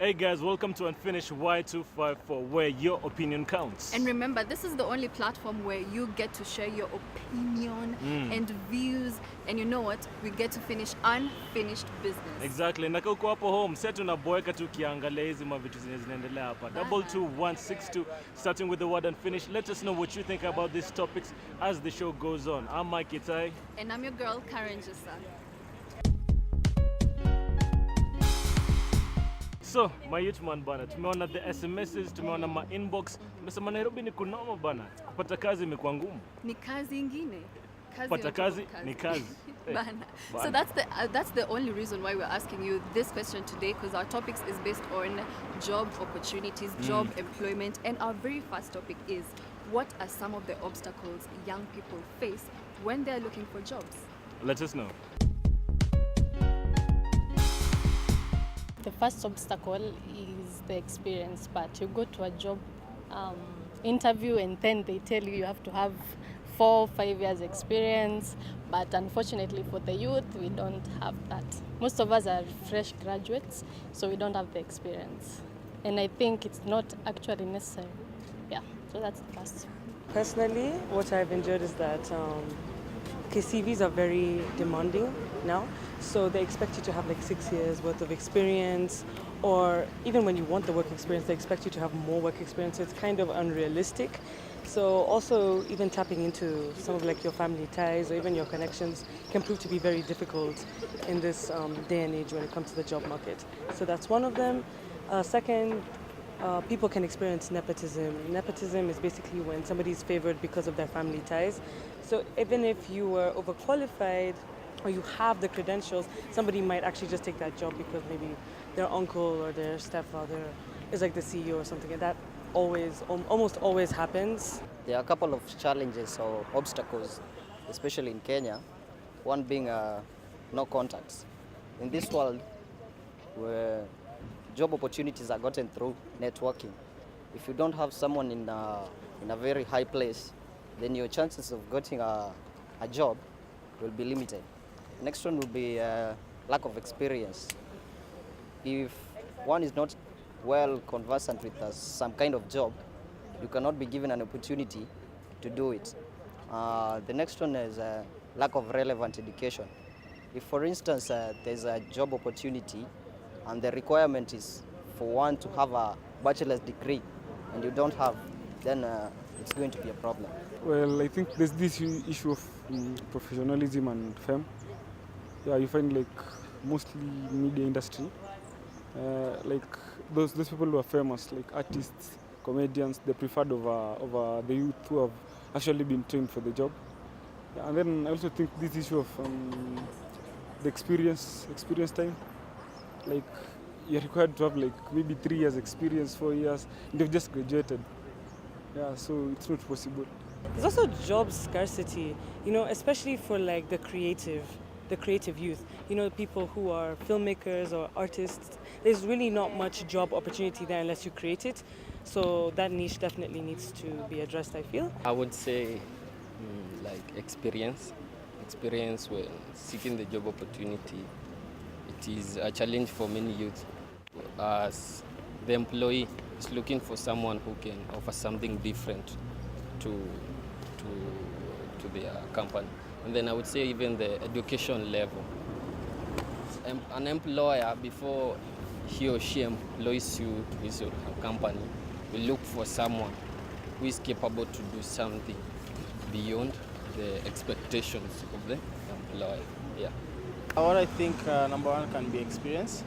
Hey guys, welcome to Unfinished Y254, where your opinion counts. And remember, this is the only platform where you get to share your opinion and views. And you know what? We get to finish unfinished business. Exactly. Na uko hapo home, sasa tunaboeka tu kiangalia hizi mavitu zinaendelea hapa. 22162, starting with the word unfinished. Let us know what you think about these topics as the show goes on. I'm Mike Itai. And I'm your girl, Karen Jessa. So, my youth man bana, tumeona the SMSs, tumeona ma inbox. Tumesema Nairobi ni kunoma bana. Kupata kazi imekuwa ngumu. Ni kazi ingine. Kupata kazi ni kazi. Bana. So that's the only reason why we're asking you this question today, because our topics is based on job opportunities, job employment, and our very first topic is what are some of the obstacles young people face when they're looking for jobs? Let us know. The first obstacle is the experience part. You go to a job interview and then they tell you have to have 4 or 5 years experience, but unfortunately for the youth, we don't have that. Most of us are fresh graduates, so we don't have the experience. And I think it's not actually necessary. Yeah, so that's the first. Personally, what I've enjoyed is that CVs are very demanding now. So they expect you to have like 6 years worth of experience, or even when you want the work experience, they expect you to have more work experience. So it's kind of unrealistic. So also even tapping into some of like your family ties or even your connections can prove to be very difficult in this day and age when it comes to the job market. So that's one of them. Second, people can experience nepotism. Nepotism is basically when somebody is favored because of their family ties. So even if you were overqualified or you have the credentials, somebody might actually just take that job because maybe their uncle or their stepfather is like the CEO or something, and that almost always happens. There are a couple of challenges or obstacles, especially in Kenya, one being no contacts. In this world where job opportunities are gotten through networking, if you don't have someone in a very high place, then your chances of getting a job will be limited. Next one will be lack of experience. If one is not well conversant with some kind of job, you cannot be given an opportunity to do it. The next one is lack of relevant education. If, for instance, there's a job opportunity and the requirement is for one to have a bachelor's degree and you don't have, then it's going to be a problem. Well, I think there's this issue of professionalism and fame. Yeah, you find like mostly media industry, like those people who are famous, like artists, comedians, they're preferred over the youth who have actually been trained for the job. Yeah, and then I also think this issue of the experience time, like you're required to have like maybe 3 years experience, 4 years, and you've just graduated. Yeah, so it's not possible. There's also job scarcity, especially for like the creative youth. People who are filmmakers or artists. There's really not much job opportunity there unless you create it. So that niche definitely needs to be addressed, I feel. I would say like experience when seeking the job opportunity. It is a challenge for many youth, as the employee is looking for someone who can offer something different to their company. And then I would say even the education level. An employer, before he or she employs you to his company, will look for someone who is capable to do something beyond the expectations of the employer. Yeah. What I think number one can be experience.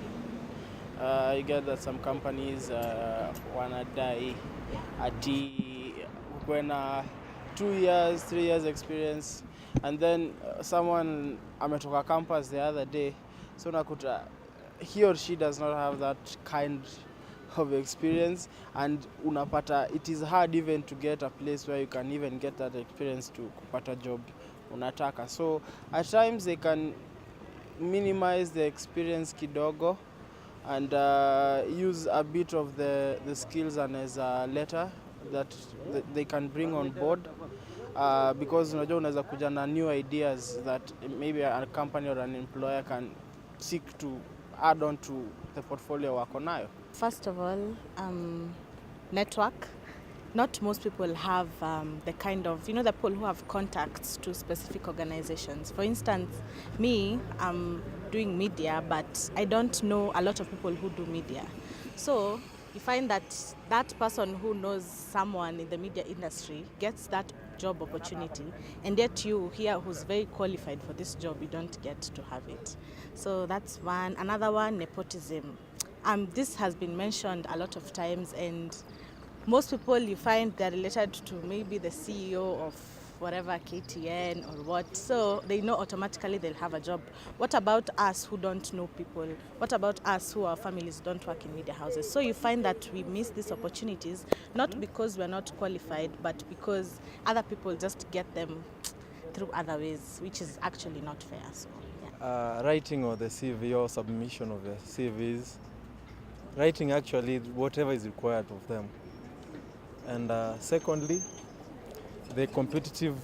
You get that some companies wanna die at when 2 years, 3 years experience, and then someone ametoka campus the other day, so nakuta he or she does not have that kind of experience, and unapata it is hard even to get a place where you can even get that experience to kupata job unataka. So at times they can minimize the experience kidogo and use a bit of the skills and as a letter that they can bring on board, because unajua unaweza kuja na new ideas that maybe a company or an employer can seek to add on to the portfolio wako nayo? First of all, network. Not most people have the kind of, the people who have contacts to specific organizations. For instance, me, I'm doing media, but I don't know a lot of people who do media. So you find that that person who knows someone in the media industry gets that job opportunity, and yet you here who's very qualified for this job, you don't get to have it. So that's one. Another one, nepotism. This has been mentioned a lot of times, and most people you find they're related to maybe the CEO of whatever, KTN or what, so they know automatically they'll have a job. What about us who don't know people? What about us who our families don't work in media houses? So you find that we miss these opportunities, not because we're not qualified, but because other people just get them through other ways, which is actually not fair. So, yeah. Writing of the CV or submission of the CVs, writing actually whatever is required of them. And secondly, the competitive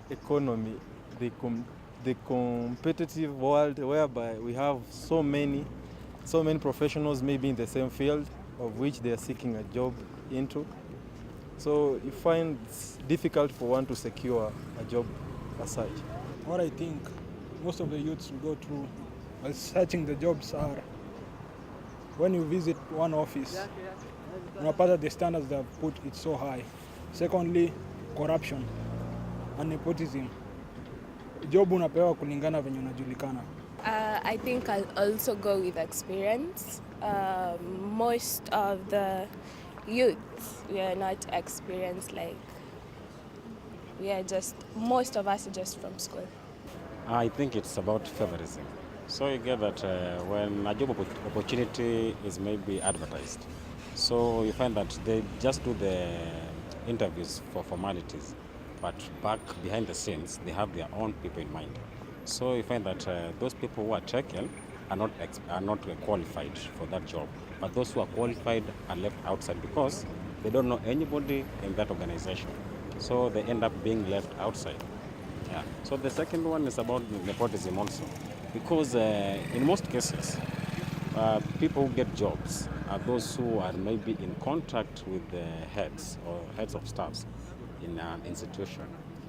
economy, the competitive world whereby we have so many professionals maybe in the same field of which they are seeking a job into. So you find it's difficult for one to secure a job as such. What I think most of the youths will go through while searching the jobs are when you visit one office, unapata the standards they have put it so high. Secondly, corruption and nepotism. Job unapewa kulingana venye unajulikana. I think I'll also go with experience. Most of the youths, we are not experienced, most of us are just from school. I think it's about favorism. So you get that when a job opportunity is maybe advertised, so you find that they just do the interviews for formalities, but back behind the scenes, they have their own people in mind. So you find that those people who are taken are not qualified for that job, but those who are qualified are left outside because they don't know anybody in that organization. So they end up being left outside. Yeah. So the second one is about nepotism also, because in most cases, people who get jobs are those who are maybe in contact with the heads or heads of staffs in an institution.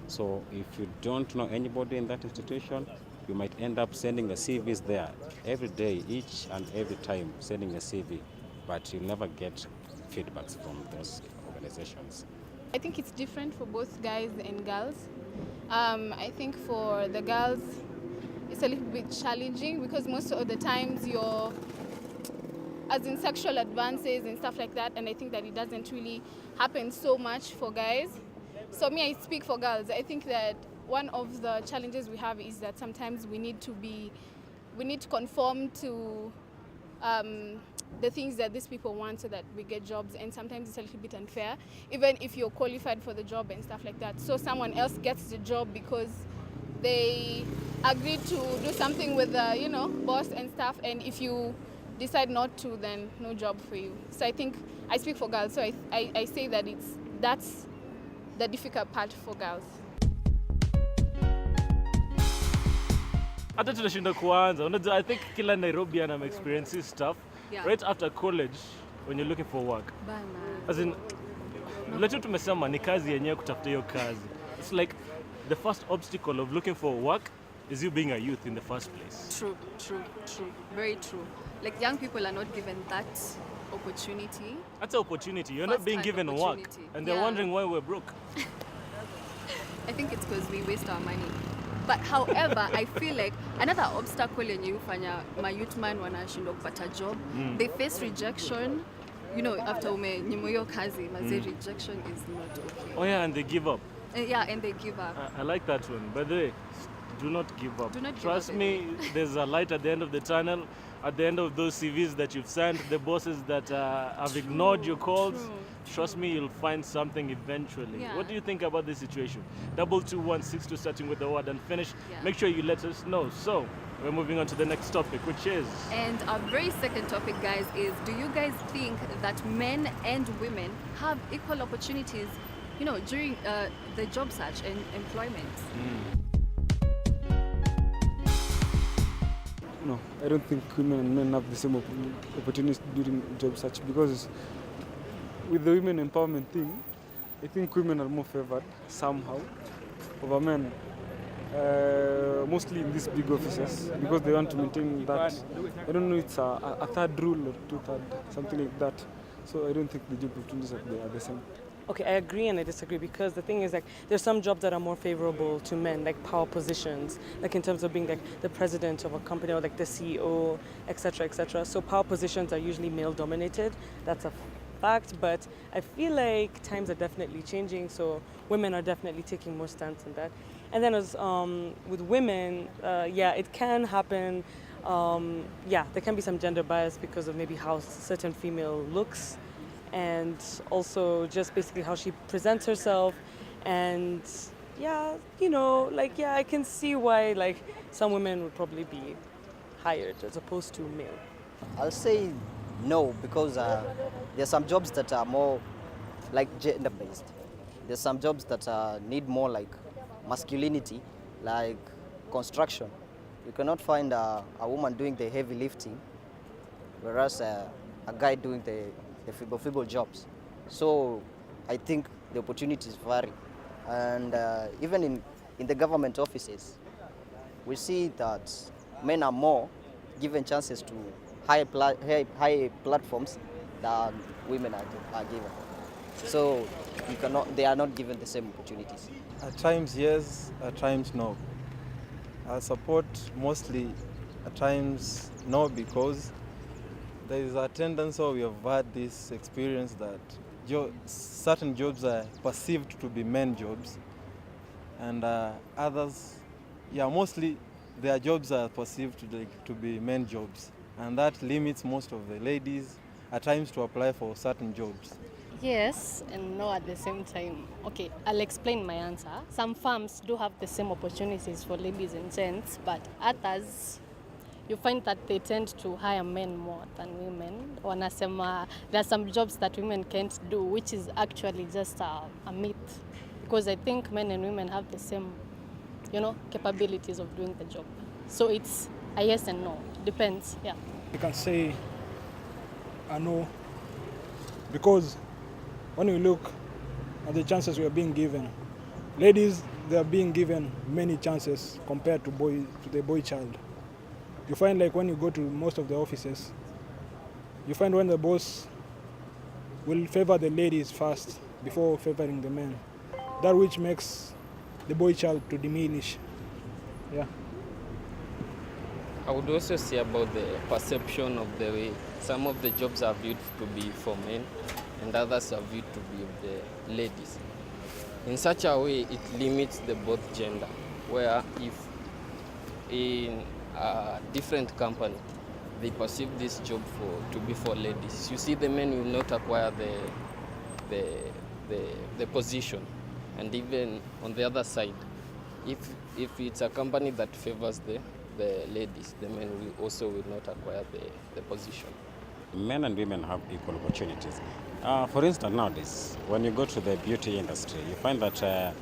So if you don't know anybody in that institution, you might end up sending the CVs there every day, each and every time sending a CV, but you'll never get feedbacks from those organizations. I think it's different for both guys and girls. I think for the girls, it's a little bit challenging because most of the times you're, as in sexual advances and stuff like that, and I think that it doesn't really happen so much for guys. So me, I speak for girls. I think that one of the challenges we have is that sometimes we need to conform to the things that these people want so that we get jobs, and sometimes it's a little bit unfair, even if you're qualified for the job and stuff like that. So someone else gets the job because they agreed to do something with the boss and stuff, and if you decide not to, then no job for you. So I think I speak for girls, so I say that that's the difficult part for girls. Hata tunashinda kuanza. Unajua, I think kila Nairobian am experiencing stuff right after college when you're looking for work. Bana. As in, letu tumesema ni kazi yenyewe kutafuta hiyo kazi. It's like the first obstacle of looking for work is you being a youth in the first place. True. Very true. Like young people are not given that opportunity. That's an opportunity. You're not being given work. And they're wondering why we're broke. I think it's because we waste our money. But however, I feel like another obstacle yenye ufanya youth man wanashindwa kupata job, they face rejection. After umenyimwa hiyo kazi, rejection is not okay. Oh yeah, and they give up. And they give up. I like that one. By the way, do not give up. Trust me, there's a light at the end of the tunnel. At the end of those CVs that you've sent, the bosses that have ignored your calls, trust me, you'll find something eventually. Yeah. What do you think about this situation? 22162 starting with the word and finish. Yeah. Make sure you let us know. So, we're moving on to the next topic, which is... And our very second topic, guys, is do you guys think that men and women have equal opportunities, during the job search and employment? no, I don't think women and men have the same opportunities during job search, because with the women empowerment thing, I think women are more favored somehow over men, mostly in these big offices, because they want to maintain that. I don't know, it's a third rule or two-third, something like that. So I don't think the job opportunities are the same. Okay, I agree and I disagree, because the thing is, like, there's some jobs that are more favorable to men, like power positions, like in terms of being like the president of a company or like the CEO, etc., etc. So power positions are usually male dominated. That's a fact, but I feel like times are definitely changing, so women are definitely taking more stance in that. And then as with women, yeah, it can happen. Yeah, there can be some gender bias because of maybe how certain female looks, and also just basically how she presents herself. And yeah, you know, like, yeah, I can see why like some women would probably be hired as opposed to male. I'll say no, because there's some jobs that are more like gender-based. There's some jobs that need more like masculinity, like construction. You cannot find a woman doing the heavy lifting, whereas a guy doing the feeble jobs. So I think the opportunities vary. And even in the government offices, we see that men are more given chances to high platforms than women are given. So they are not given the same opportunities. At times yes, at times no. I support mostly, at times no, because there is a tendency, or we have had this experience, that certain jobs are perceived to be men jobs, and others, yeah, mostly their jobs are perceived to be men jobs, and that limits most of the ladies at times to apply for certain jobs. Yes and no at the same time. Okay, I'll explain my answer. Some firms do have the same opportunities for ladies and gents, but others, you find that they tend to hire men more than women. Wanasema there are some jobs that women can't do, which is actually just a myth, because I think men and women have the same, capabilities of doing the job. So it's a yes and no. Depends, yeah. You can say a no, because when you look at the chances we are being given, ladies, they are being given many chances compared to the boy child. You find like when you go to most of the offices, you find when the boss will favor the ladies first before favoring the men. That which makes the boy child to diminish. Yeah. I would also say about the perception of the way some of the jobs are viewed to be for men and others are viewed to be of the ladies. In such a way, it limits the both gender, where if in a different company they perceive this job to be for ladies, you see the men will not acquire the position. And even on the other side, if it's a company that favors the ladies, the men will not acquire the position. Men and women have equal opportunities. For instance, nowadays, when you go to the beauty industry, you find that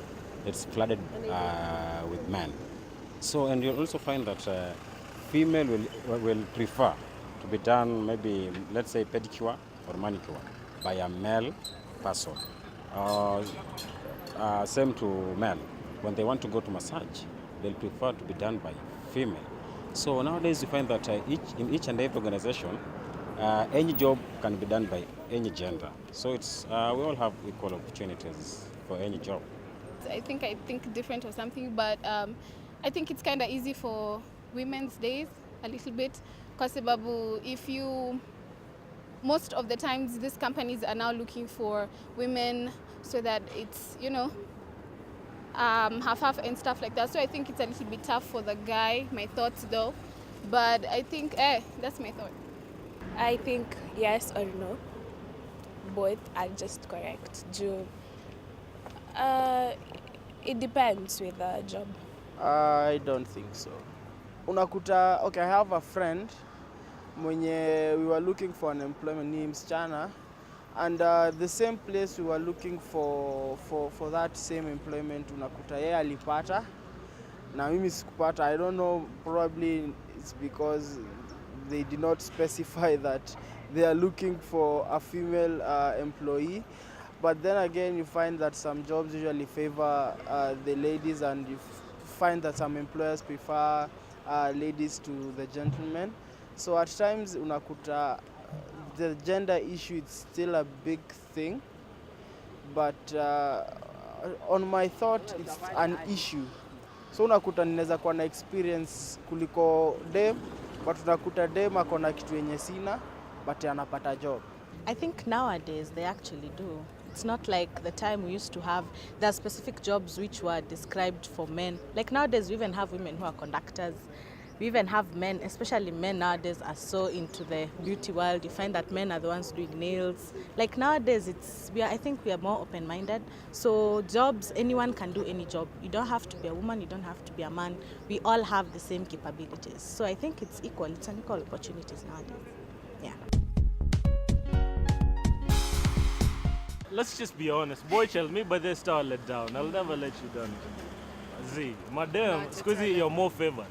it's flooded with men. So, and you'll also find that female will prefer to be done, maybe, let's say, pedicure or manicure by a male person. Same to men. When they want to go to massage, they'll prefer to be done by female. So nowadays you find that in each and every organization, any job can be done by any gender. So it's we all have equal opportunities for any job. I think different or something, but I think it's kind of easy for women's days a little bit, because most of the times these companies are now looking for women so that it's half and stuff like that. So I think it's a little bit tough for the guy. My thoughts though, but I think that's my thought. I think yes or no. Both are just correct. It depends with the job. I don't think so. Unakuta, okay, I have a friend mwenye we were looking for an employment, ni msichana, and the same place we were looking for that same employment, unakuta yeye alipata, na mimi sikupata. I don't know, probably it's because they did not specify that they are looking for a female employee. But then again, you find that some jobs usually favor the ladies, and you find that some employers prefer ladies to the gentlemen. So at times unakuta the gender issue is still a big thing, but on my thought it's an issue. So unakuta ninaweza kuwa na experience kuliko dem, but unakuta dem akona kitu yenye sina, but anapata job. I think nowadays they actually do. It's not like the time we used to have. There are specific jobs which were described for men. Like nowadays we even have women who are conductors. We even have men, especially men nowadays are so into the beauty world. You find that men are the ones doing nails. Like nowadays I think we are more open-minded. So jobs, anyone can do any job. You don't have to be a woman, you don't have to be a man. We all have the same capabilities. So I think it's equal, it's an equal opportunities nowadays. Yeah. Let's just be honest. Boy child, me by this star let down. I'll never let you down. Z, madam, squeezy, you're more favored.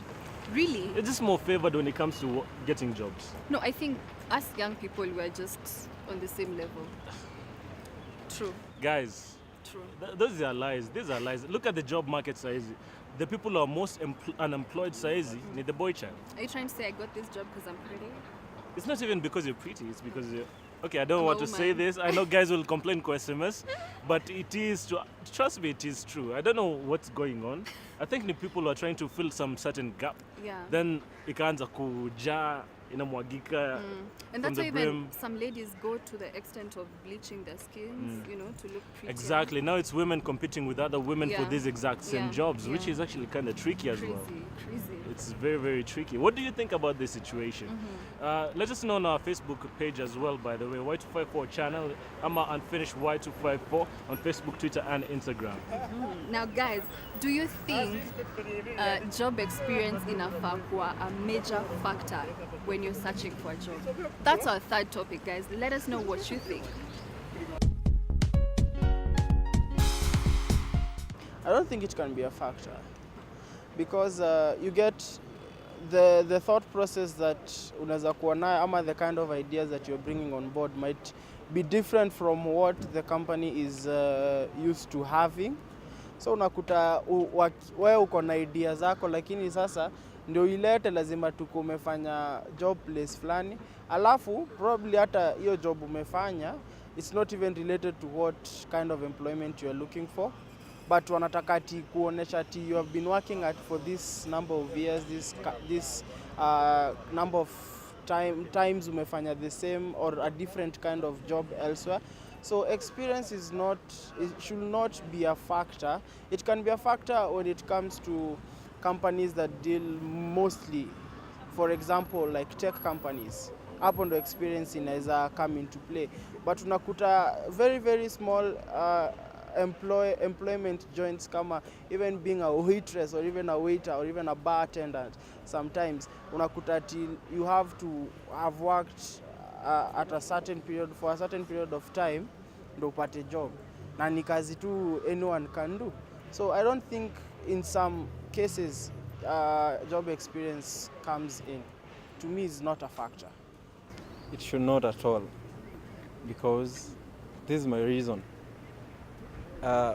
Really? You're just more favored when it comes to getting jobs. No, I think us young people, we're just on the same level. True. Guys, True. Those are lies. These are lies. Look at the job market size. The people who are most unemployed size need the boy child. Are you trying to say I got this job because I'm pretty? It's not even because you're pretty. It's because you're... Okay, I don't I'm want a to say woman. this. I know guys will complain for SMS, but it is, trust me, it is true. I don't know what's going on. I think the people are trying to fill some certain gap. Yeah. Then ikaanza kuja inamwagika And from that's why the even brim. some ladies go to the extent of bleaching their skins, you know, to look pretty. Exactly. Now it's women competing with other women for Yeah. these exact same Yeah. jobs, which Yeah. is actually kind of tricky as Crazy, well. crazy. It's very, very tricky. What do you think about this situation? Let us know on our Facebook page as well, by the way, Y254 Channel. I'm Unfinished Y254 on Facebook, Twitter, and Instagram. Now, guys, do you think job experience in Afakwa a major factor when you're searching for a job? That's our third topic, guys. Let us know what you think. I don't think it can be a factor, because you get the thought process that unaweza kuwa nayo, ama the kind of ideas that you're bringing on board might be different from what the company is used to having. So unakuta wewe uko na idea zako, lakini sasa ndio ilete lazima tuko umefanya job place fulani, alafu probably hata hiyo job umefanya it's not even related to what kind of employment you are looking for, but wanataka ati kuonesha ati you have been working at for this number of years, this number of times umefanya the same or a different kind of job elsewhere. So experience it should not be a factor. It can be a factor when it comes to companies that deal mostly, for example, like tech companies. Hapo ndo experience inaweza come into play. But unakuta very, very small employment joints, kama even being a waitress or even a waiter or even a bar attendant. Sometimes unakuta till you have to have worked at a certain period, for a certain period of time ndo upate job, na ni kazi tu anyone can do. So I don't think in some cases job experience comes in. To me, it's not a factor. It should not at all, because this is my reason.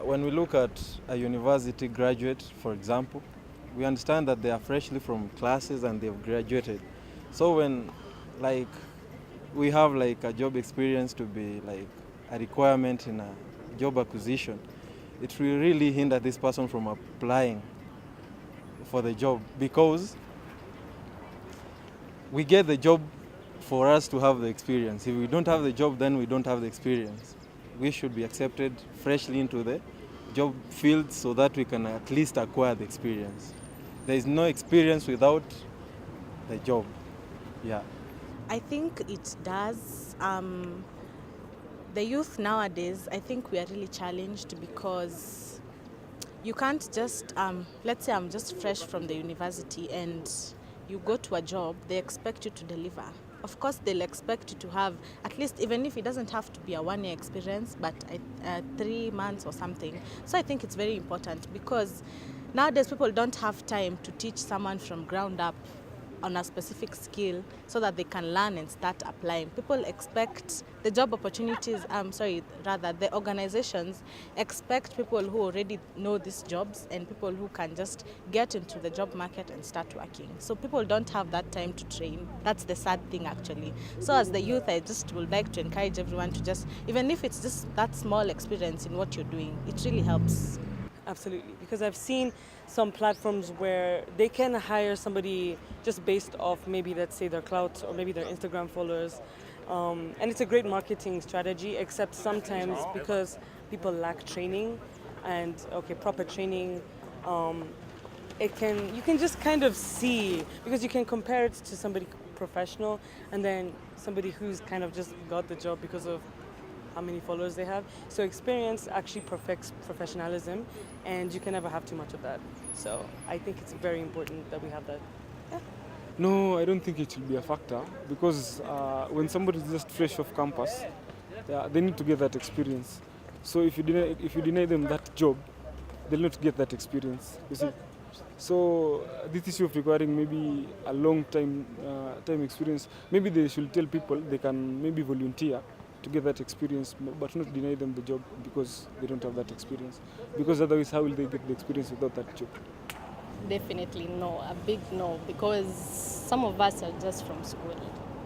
When we look at a university graduate, for example, we understand that they are freshly from classes and they've graduated. So when we have a job experience to be a requirement in a job acquisition, it will really hinder this person from applying for the job, because we get the job for us to have the experience. If we don't have the job, then we don't have the experience. We should be accepted freshly into the job field so that we can at least acquire the experience. There is no experience without the job. Yeah. I think it does. The youth nowadays, I think we are really challenged, because you can't just, let's say I'm just fresh from the university and you go to a job, they expect you to deliver. Of course, they'll expect you to have, at least, even if it doesn't have to be a 1 year experience, but 3 months or something. So I think it's very important, because Nowadays, people don't have time to teach someone from ground up on a specific skill so that they can learn and start applying. People expect the job opportunities, the organizations expect people who already know these jobs and people who can just get into the job market and start working. So people don't have that time to train. That's the sad thing, actually. So as the youth, I just would like to encourage everyone to just, even if it's just that small experience in what you're doing, it really helps. Absolutely, because I've seen some platforms where they can hire somebody just based off maybe, let's say, their clout or maybe their Instagram followers. And it's a great marketing strategy, except sometimes because people lack training and, proper training, you can just kind of see, because you can compare it to somebody professional and then somebody who's kind of just got the job because of how many followers they have. So experience actually perfects professionalism, and you can never have too much of that. So I think it's very important that we have that. Yeah. No, I don't think it will be a factor, because when somebody is just fresh off campus, they need to get that experience. So if you deny them that job, they'll not get that experience. You see. So this issue of requiring maybe a long time experience, maybe they should tell people they can maybe volunteer to get that experience, but not deny them the job because they don't have that experience. Because otherwise, how will they get the experience without that job? Definitely no, a big no, because some of us are just from school.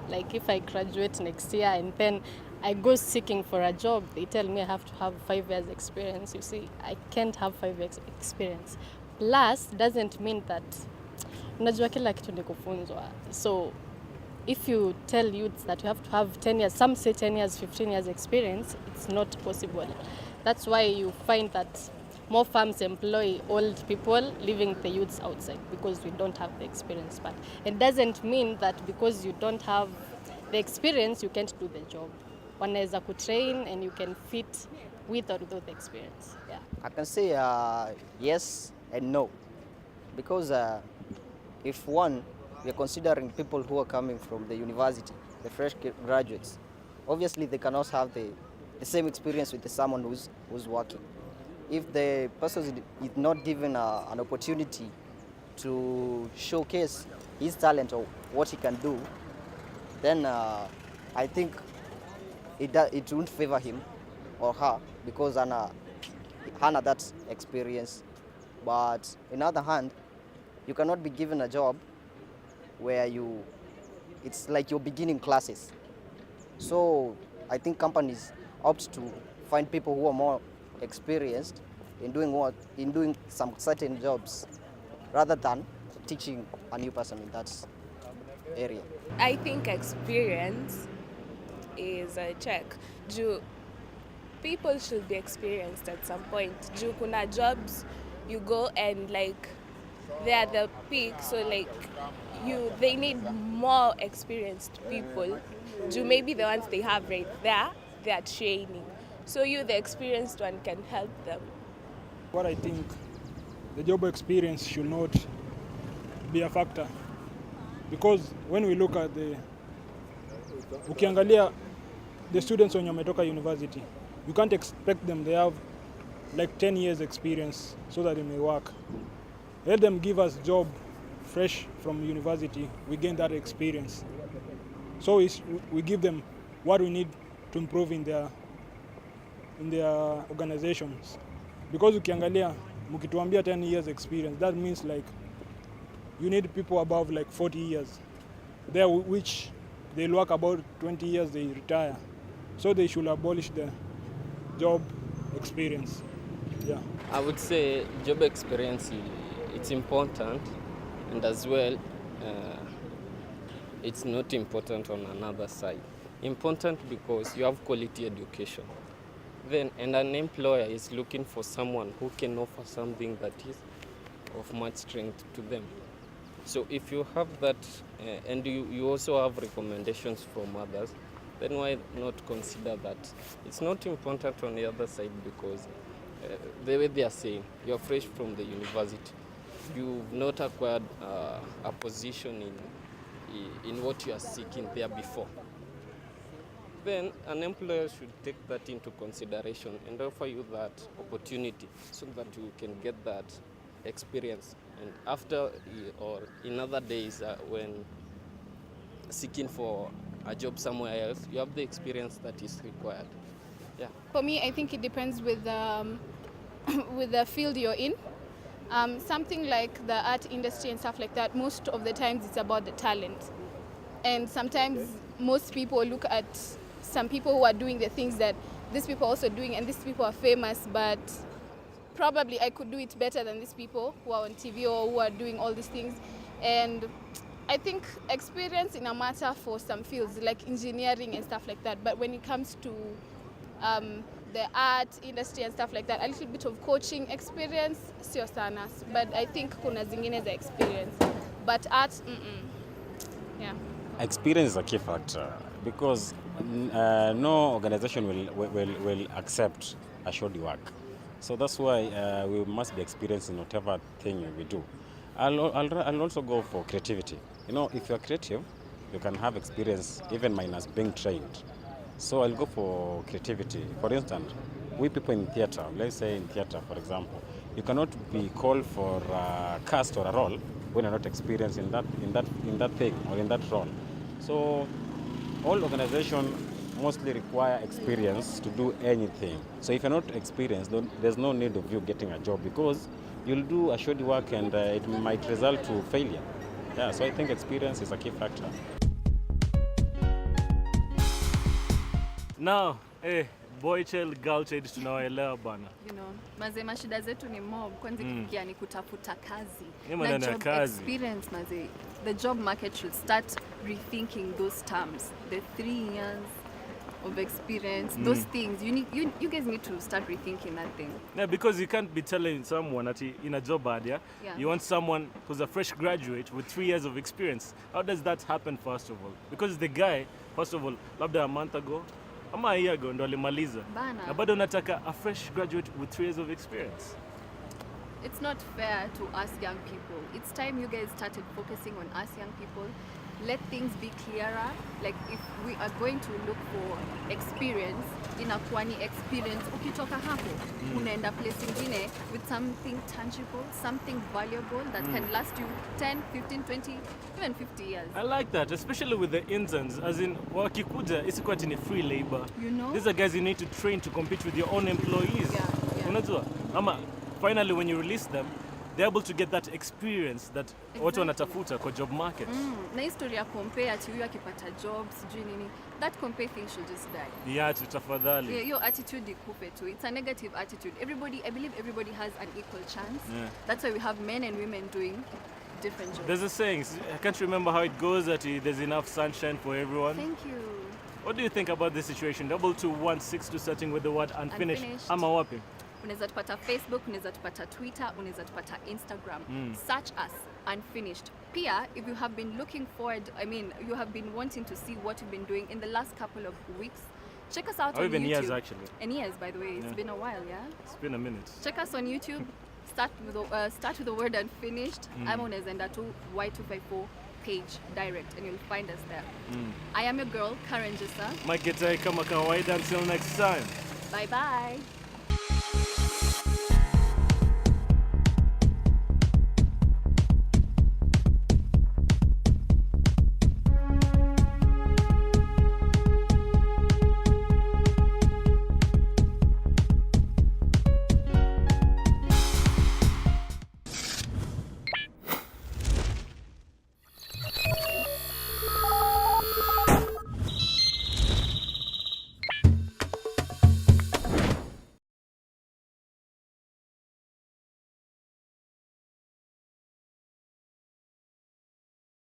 Like if I graduate next year and then I go seeking for a job, they tell me I have to have 5 years experience. You see, I can't have 5 years experience. Plus, doesn't mean that unajua kila kitu ni kufunzwa. So if you tell youths that you have to have 10 years, some say 10 years, 15 years experience, it's not possible. That's why you find that more firms employ old people, leaving the youths outside because we don't have the experience. But it doesn't mean that because you don't have the experience, you can't do the job. Wanaweza kutrain and you can fit with or without the experience. Yeah. I can say yes and no, because if one, we are considering people who are coming from the university, the fresh graduates, obviously they cannot have the same experience with someone who's working. If the person is not given an opportunity to showcase his talent or what he can do, then I think it won't favor him or her because hana that experience. But on the other hand, you cannot be given a job where it's like you're beginning classes. So I think companies opt to find people who are more experienced in doing some certain jobs rather than teaching a new person in that area. I think experience is a check. People should be experienced at some point. Kuna jobs you go and like they are the peak, so like they need more experienced people. Maybe the ones they have right there, they are training. So the experienced one can help them. What I think, the job experience should not be a factor, because when we look at ukiangalia the students when wametoka university, you can't expect them they have like 10 years experience so that they may work. Let them give us job fresh from university, we gain that experience. So we give them what we need to improve in their organizations. Because ukiangalia mkituambia 10 years experience, that means like you need people above like 40 years there, which they'll work about 20 years, they retire. So they should abolish the job experience. Yeah. I would say job experience, it's important, and as well, it's not important on another side. Important because you have quality education. Then, and an employer is looking for someone who can offer something that is of much strength to them. So if you have that, and you also have recommendations from others, then why not consider that? It's not important on the other side because the way they are saying, you're fresh from the university, you've not acquired a position in what you are seeking there before. Then an employer should take that into consideration and offer you that opportunity so that you can get that experience. And after or in other days when seeking for a job somewhere else, you have the experience that is required. Yeah. For me, I think it depends with with the field you're in. Something like the art industry and stuff like that, most of the times it's about the talent. And sometimes most people look at some people who are doing the things that these people are also doing, and these people are famous, but probably I could do it better than these people who are on TV or who are doing all these things. And I think experience in a matter for some fields like engineering and stuff like that, but when it comes to the art industry and stuff like that, a little bit of coaching experience, sio sana, but I think kuna zingine za experience, but art, yeah. Experience is a key factor because no organization will accept a shoddy work. So that's why we must be experienced in whatever thing we do. I'll also go for creativity. You know, if you're creative, you can have experience even minus being trained. So I'll go for creativity. For instance, we people in theater, let's say in theater, for example, you cannot be called for a cast or a role when you're not experienced in that thing or in that role. So all organizations mostly require experience to do anything. So if you're not experienced, there's no need of you getting a job because you'll do a shoddy work and it might result to failure. Yeah, so I think experience is a key factor. Now, boy child, girl child tunawaelewa bana. You know, maze mashida zetu ni mob, kwanza kifikia ni kutafuta kazi. Na job kazi. Experience maze. The job market should start rethinking those terms. The 3 years of experience, those things. You guys need to start rethinking that thing. Yeah, because you can't be telling someone that in a job ad, yeah? You want someone who's a fresh graduate with 3 years of experience. How does that happen, first of all? Because the guy, first of all, labda a month ago, ama a year ago ndo alimaliza. Na bado unataka a fresh graduate with 3 years of experience. It's not fair to us young people. It's time you guys started focusing on us young people. Let things be clearer. Like if we are going to look for experience, inakuwa ni experience. Ukitoka hapo, unaenda place ingine with something tangible, something valuable that can last you 10, 15, 20, even 50 years. I like that, especially with the interns. As in, wakikuja, isikuwa ati ni free labor. You know? These are guys you need to train to compete with your own employees. Yeah. Unajua? Ama finally when you release them, they're able to get that experience that watu wanatafuta kwa job market. Na historia compare ati huyu akipata jobs, sijui nini. That compare thing should just die. Yeah, tafadhali. Yeah, your attitude ikupe tu. It's a negative attitude. I believe everybody has an equal chance. Yeah. That's why we have men and women doing different jobs. There's a saying, I can't remember how it goes, that there's enough sunshine for everyone. Thank you. What do you think about this situation? 22162 starting with the word unfinished. Ama wapi? Unaweza tupata Facebook, unaweza tupata Twitter, unaweza tupata Instagram. Search us, Unfinished. Pia, if you have been looking forward, you have been wanting to see what we've been doing in the last couple of weeks, check us out on even YouTube. years, actually. And years, by the way. It's been a while, yeah? It's been a minute. Check us on YouTube. Start with the word Unfinished. I'm on Zendatu Y254 page direct, and you'll find us there. I am your girl, Karen Jessa. Mike Getai kama kawaida. Until next time. Bye-bye.